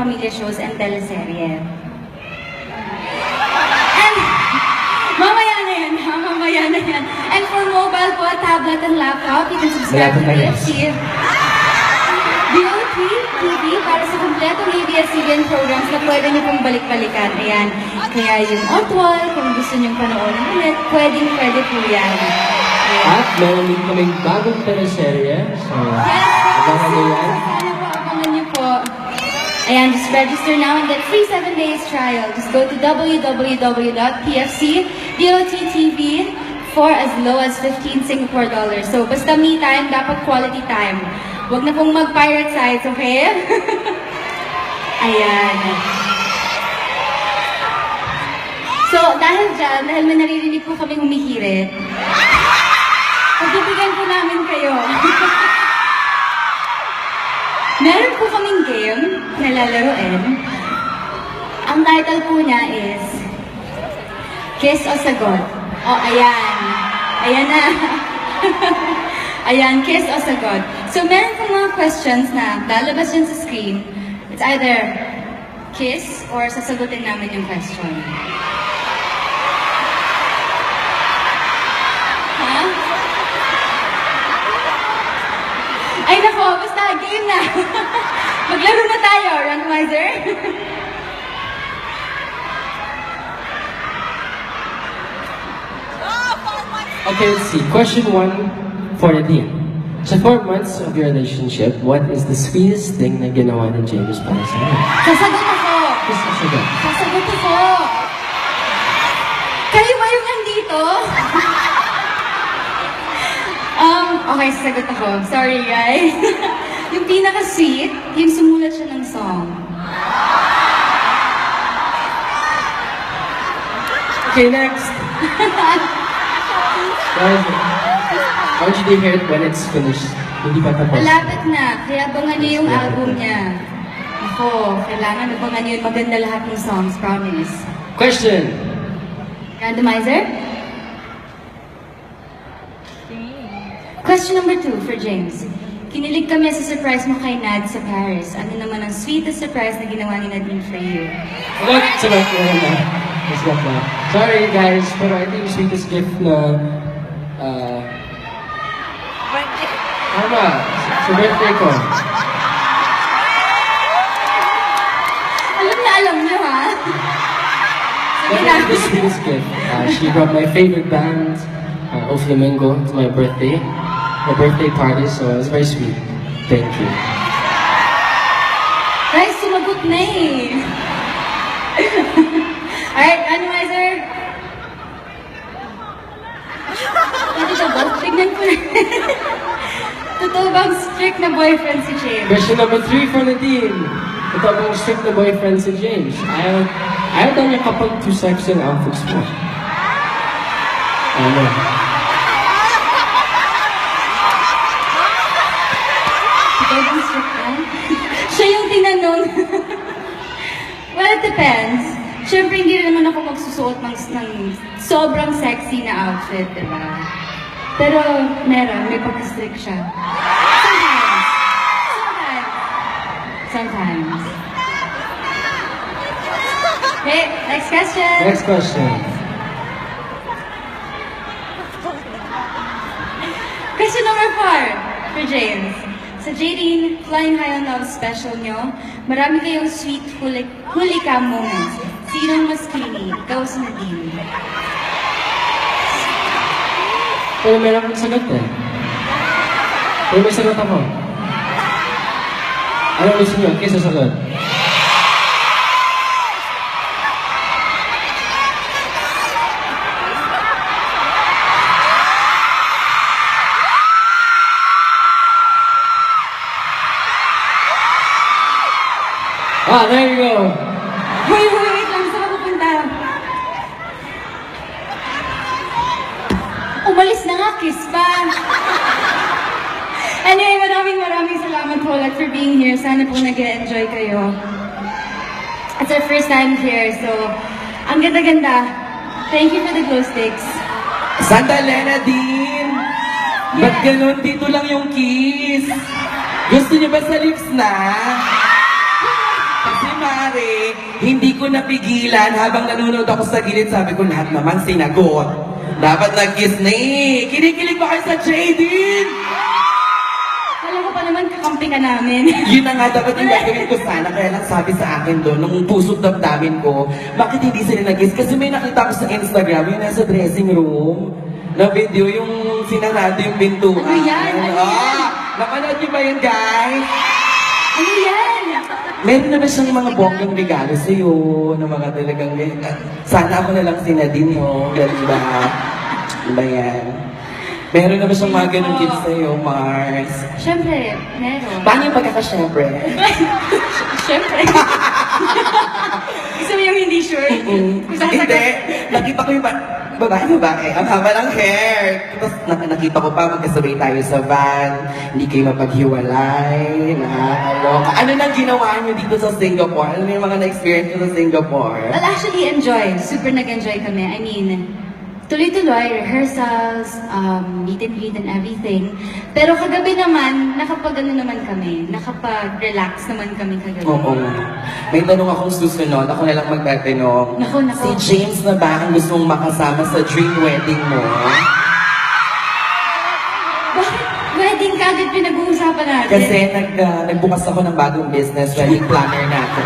pamilya shows and teleserye. And mamaya na yan, ha? Mamaya na yan. And for mobile po, tablet and laptop, you can subscribe to TFC DOT TV para sa kompletong ABS-CBN programs na pwede niyo pong balik-balikan. Ayan. Kaya yung Outwall, kung gusto niyong panoorin ulit, pwede po yan. Ayan. At meron din kaming bagong teleserye. So, abangan niyo yan. Sana po, abangan niyo po. Ayan, just register now and get free 7 days trial. Just go to www.pfc.dot.tv for as low as 15 Singapore dollars. So, basta me time, dapat quality time. Huwag na pong mag-pirate sites, okay? Ayan. So, dahil may naririnig po kami humihirit, pagbibigyan po namin kayo. Meron po kaming game na lalaroin. Ang title po niya is Kiss o Sagot. O, ayan. Ayan na. Ayan, Kiss o Sagot. So, meron po mga questions na lalabas yun sa screen. It's either kiss or sasagutin namin yung question. Ha? Ay nako, basta game na. Maglaro na tayo, randomizer. Okay, let's see. Question 1 for Nadine. Sa 4 months of your relationship, what is the sweetest thing na ginawa ni James para sa iyo? Sasagot ako. Kiss o sagot? Sasagot ako. Kayo ba yung nandito? Okay, sasagot ako. Sorry, guys. Yung pinaka-sweet, yung sumulat siya ng song. Okay, next. Guys, how did you hear it when it's finished? Hindi pa tapos. Malapit na, kaya abangan niyo yung album niya. Ako, kailangan abangan niyo yung maganda lahat ng songs, promise. Question. Randomizer? Question number 2 for James. Kinilig kami sa surprise mo kay Nad sa Paris. Ano naman ang sweetest surprise na ginawa ni Nadine for you? Sagot na. Sorry guys, pero I think sweetest gift na tama, sa birthday ko. Alam niyo ha? Sige na. The sweetest gift. She brought my favorite band, O Flamingo, to my birthday party, so it was very sweet. Thank you. Guys, sumagot na eh. Alright, randomizer. Ito ba? Tignan ko na. Totoo bang strict na boyfriend si James? Question number 3 for Nadine. Ito bang strict na boyfriend si James? Ayaw daw niya kapag too sexy ang outfits mo. Ano? Totoo bang strict na? Siya yung tinanong. Well, it depends. Siyempre, hindi rin naman ako magsusuot ng sobrang sexy na outfit, diba? Pero may pagka-strict siya. Sometimes. Okay, next question. Next question. Question number 4 for James. Sa Jadine Flying High on Love special nyo, marami kayong sweet huli ka moments. Sinong mas kini? Ikaw si Nadine. Pero meron akong sagot eh. Pero may sagot ako. Ano gusto niyo? Kiss o sagot? There you go. Wait lang. Saan ka pupunta? Umalis na nga, kiss pa. Anyway, maraming salamat po ulit for being here. Sana po nag-enjoy kayo. It's our first time here, so ang ganda-ganda. Thank you for the glow sticks. Sandali, Nadine! Ba't ganun? Dito lang yung kiss. Gusto niyo ba sa lips na? Kasi Mare, hindi ko napigilan habang nanonood ako sa gilid. Sabi ko, lahat naman sinagot. Dapat nag-kiss na eh. Kinikilig ba kayo sa Jaden? Alam ko pa naman, kakampi ka namin. Yun na nga dapat yung gagawin ko sana. Kaya lang sabi sa akin doon, nung puso't damdamin ko, bakit hindi sila nag-kiss? Kasi may nakita ko sa Instagram, yung nasa dressing room, na video, yung sinarado yung pintuan. Ano yan? Ano yan? Napanood niyo ba yun, guys? Ano yan? Meron na ba siyang mga bonggang regalo sa'yo? Na mga talagang, sana ako na lang si Nadine, no? Ganun ba? Diba yan? Meron na ba siyang mga ganun gifts sa'yo, Mars? Siyempre, meron. Paano yung pagkakasyempre? Siyempre. Gusto mo yung hindi sure? Kung sasagot- Hindi. Nakita ko yung babae. Ang haba ng hair. Tapos nakita ko pa, magkasabay tayo sa van. Hindi kayo mapaghiwalay. Ano nang ginawa niyo dito sa Singapore? Ano yung mga na-experience niyo sa Singapore? Well, actually, enjoy. Super nag-enjoy kami. I mean, tuloy-tuloy, rehearsals, meet and greet and everything. Pero kagabi naman, nakapag-relax naman kami kagabi. Oo. May tanong akong susunod. Ako na lang magtatanong. Naku. Si James na ba ang gusto mong makasama sa dream wedding mo? Bakit wedding ka agad pinag-uusapan natin? Kasi nagbukas ako ng bagong business, wedding planner na ako.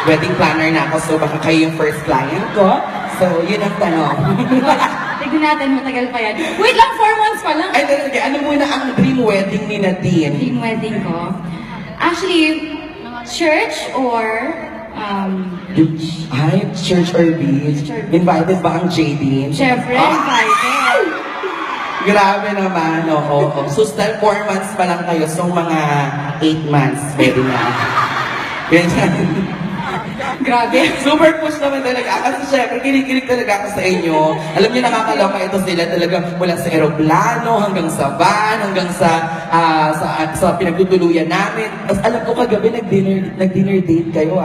Wedding planner na ako, so baka kayo yung first client ko. So, yun ang tanong. Tignan natin, matagal pa yan. Wait lang, 4 months pa lang. Ay, talaga, ano muna ang dream wedding ni Nadine? Dream wedding ko. Actually, church or beach. Ay, church or beach? Church. Invited ba ang Jaden? Siyempre, invited. Grabe naman, oo. So, still 4 months pa lang kayo, so mga 8 months, pwede na. Ganyan. Grabe. Super push naman talaga. Kasi syempre, kinikilig talaga ako sa inyo. Alam niyo, nakakaloka ito sila talaga mula sa aeroplano hanggang sa van, hanggang sa pinagtutuluyan namin. Tapos alam ko kagabi, nag-dinner date kayo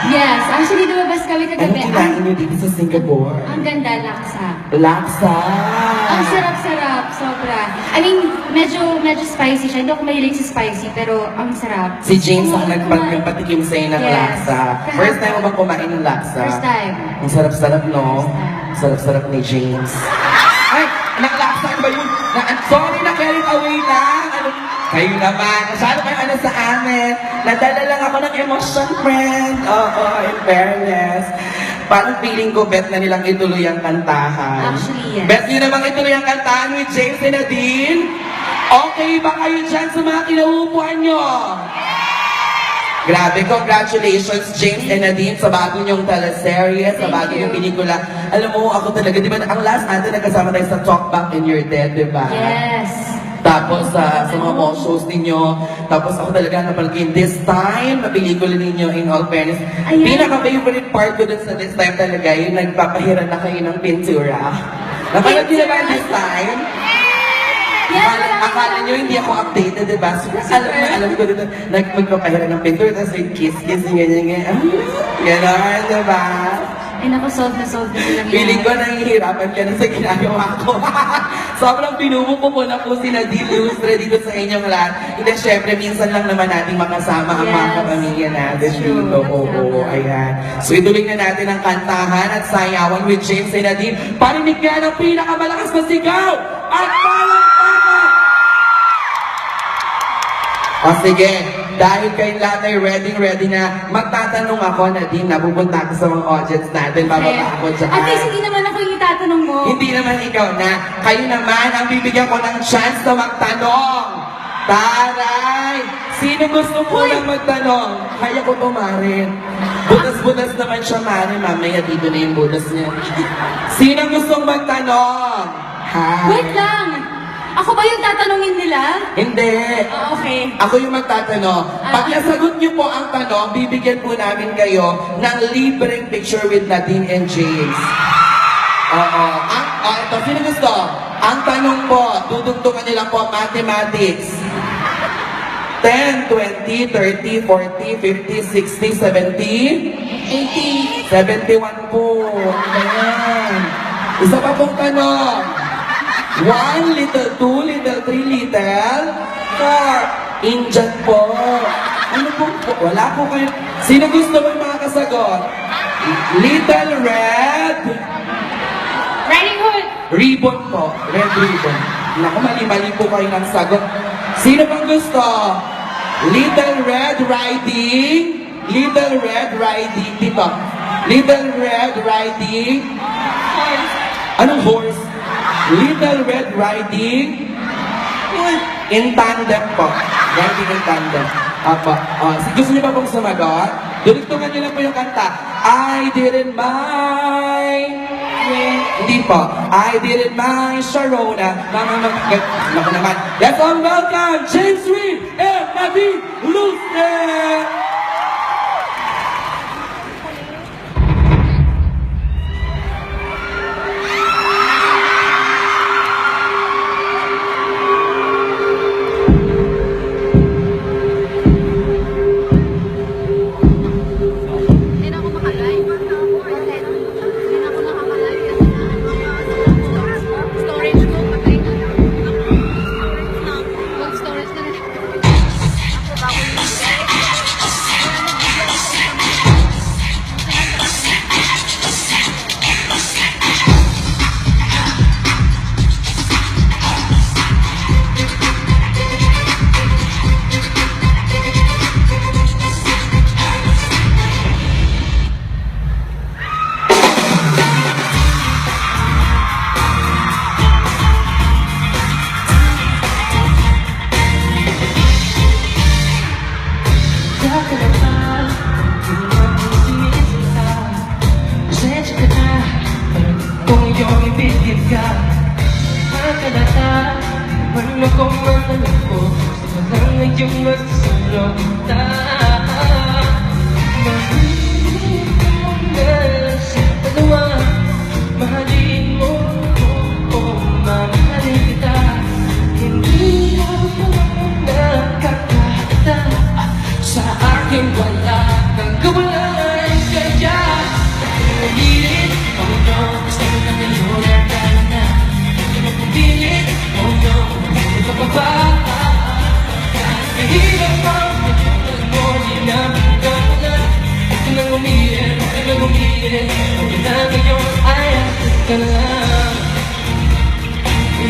Yes, actually lumabas kami Ano kagabi. kinain niyo dito sa Singapore? Ang ganda, laksa. Laksa! Ang sarap-sarap, sobra. I mean, medyo spicy siya. Hindi ako mahilig sa spicy, pero ang sarap. Si James ang Kumain. nagpatikim sa'yo ng Yes. laksa. First time mo bang kumain ng laksa? First time. Ang sarap-sarap, no? First time. Sarap-sarap ni James. Ay! Naklaksa ba yun? Sorry na, carried away lang. Kayo naman. Masyado kayo sa amin. Nadala lang ako ng emotion, friend. Oo, in fairness. Parang feeling ko, bet na nilang ituloy ang kantahan. Actually, yes. Bet nyo namang ituloy ang kantahan with James and Nadine? Okay ba kayo dyan sa mga kinaupuan nyo? Grabe, congratulations James and Nadine sa bago niyong teleserye, sa Thank bago you. niyong pelikula. Alam mo, ako talaga, di ba, ang last natin nagkasama tayo sa Talk Back and You're Dead, di ba? Yes. Tapos sa mga mall shows ninyo, tapos ako talaga napalagin this time na pelikula ninyo in all fairness. Ayan. Pinaka-favorite part ko dun sa this time talaga, yung nagpapahiran na kayo ng pintura. Napanood niyo na ba this time? Akala nyo hindi ako updated, di ba? So, alam ko dito, magpapahiran ng pintura, tapos may kiss-kiss, ganyan. Gano'n, di ba? Ay naku, solve na sila ngayon. Feeling ko nahihirapan ka na sa ginagawa ko. Sobrang pinumupo na po si Nadine Lustre dito sa inyong lahat. Hindi, syempre, minsan lang naman natin makasama ang mga Yes. kapamilya natin True. dito. Oo, ayan. So ituloy na natin ang kantahan at sayawan with James and Nadine. Parinig nga ng pinakamalakas na sigaw at palakpakan! O sige, dahil kayong lahat ay ready na, magtatanong ako, Nadine, napupunta ako sa mga audience natin, bababa ako dyan. At least hindi naman ako yung itatanong mo. Hindi naman ikaw na, kayo naman ang bibigyan ko ng chance na magtanong. Taray! Sino gusto po lang magtanong? Kaya ko to, Marin. Butas-butas naman siya, Marin. Mamaya dito na yung butas niya. Sino gustong magtanong? Hi! Wait lang! Ako ba yung tatanungin nila? Hindi. Ah, okay. Ako yung magtatanong. Pag nasagot niyo po ang tanong, bibigyan po namin kayo ng libreng picture with Nadine and James. Oo. Ito, sino gusto? Ang tanong po, dudugtungan nila po mathematics. 10, 20, 30, 40, 50, 60, 70, 80. 71 po. Ayan. Isa pa pong tanong. 1, little 2, little 3, little 4. Indian po. Ano po? Wala po kayo. Sino gusto mo yung mga kasagot? Little Red Riding Hood. Ribbon po. Red Ribbon. Naku, mali-mali po kayo ng sagot. Sino pang gusto? Little Red Riding. Little Red Riding. Dito. Little Red Riding. Anong horse? Little Red Riding. In tandem po. Riding in tandem. Apo. Gusto niyo pa pong sumagot? Dulugtungan niyo lang po yung kanta. I didn't mind. Hindi po. I didn't mind Sharona. Naku naman. Let's all welcome James Reid and Nadine Lucen! Hindi na ako makalive. Hindi na ako nakakalive kasi storage ko patay na. Huwag storage na rin. Ako bago yung Sa akin wala kang kawalan, kaya umilit. Oh no, gusto mo na ngayon at kaya na. Hindi mo pumilit. Oh no, hindi ka pa ba? Kahirap ang katulad mo, di na magkawalan. Huwag ka nang umilit, huwag ka nang umilit. Huwag na ngayon ay atin ka na lang.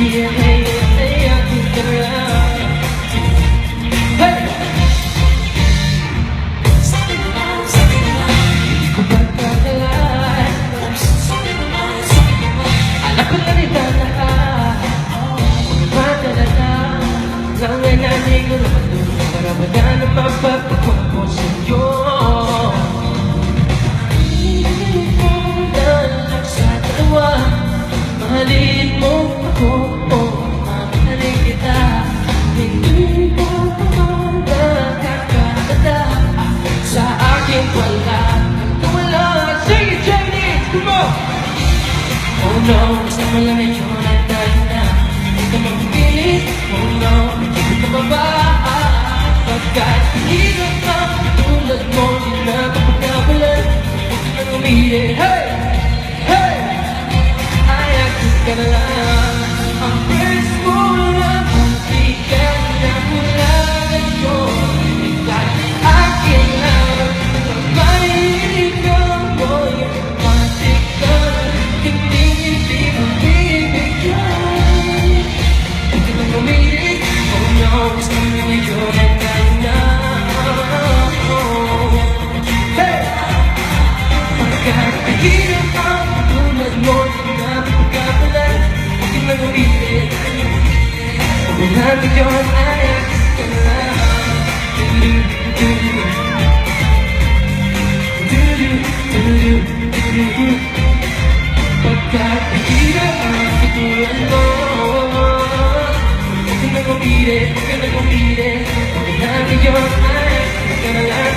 Yeah, hey, hey, atin ka na lang. Hey! Para wala na mapapagpapos sa'yo. Dalag sa dalawa, mahalin mo ako, mamahalin kita. Hindi ka pa nakakakata, sa akin wala kang wala. Sing it, Chinese, come on! Oh no, gusto mo lang ngayon at tayo na. Hindi ka magpilit, oh no, hindi ka bababa. Pagkat hirap ang tulad mo, di na kapagkawalan. Huwag ka nang umilit, hey! Hey! Ay, akin ka na lang. Ang first mo lang, di ka na mula ito. Kahit akin lang, pagmahili ka mo, yung matik ka. Hindi mo bibigyan. Huwag ka nang umilit, oh no, gusto mo ngayon at tayo na. Hey! Pagkat hirap ang tulad mo, di na magkakawalan. Huwag ka nang umilit. Huwag na ngayon ay akin ka na lang. Pagkat hirap ang tulad mo, huwag ka nang umilit, huwag ka nang umilit. Huwag na ngayon ay akin ka na lang.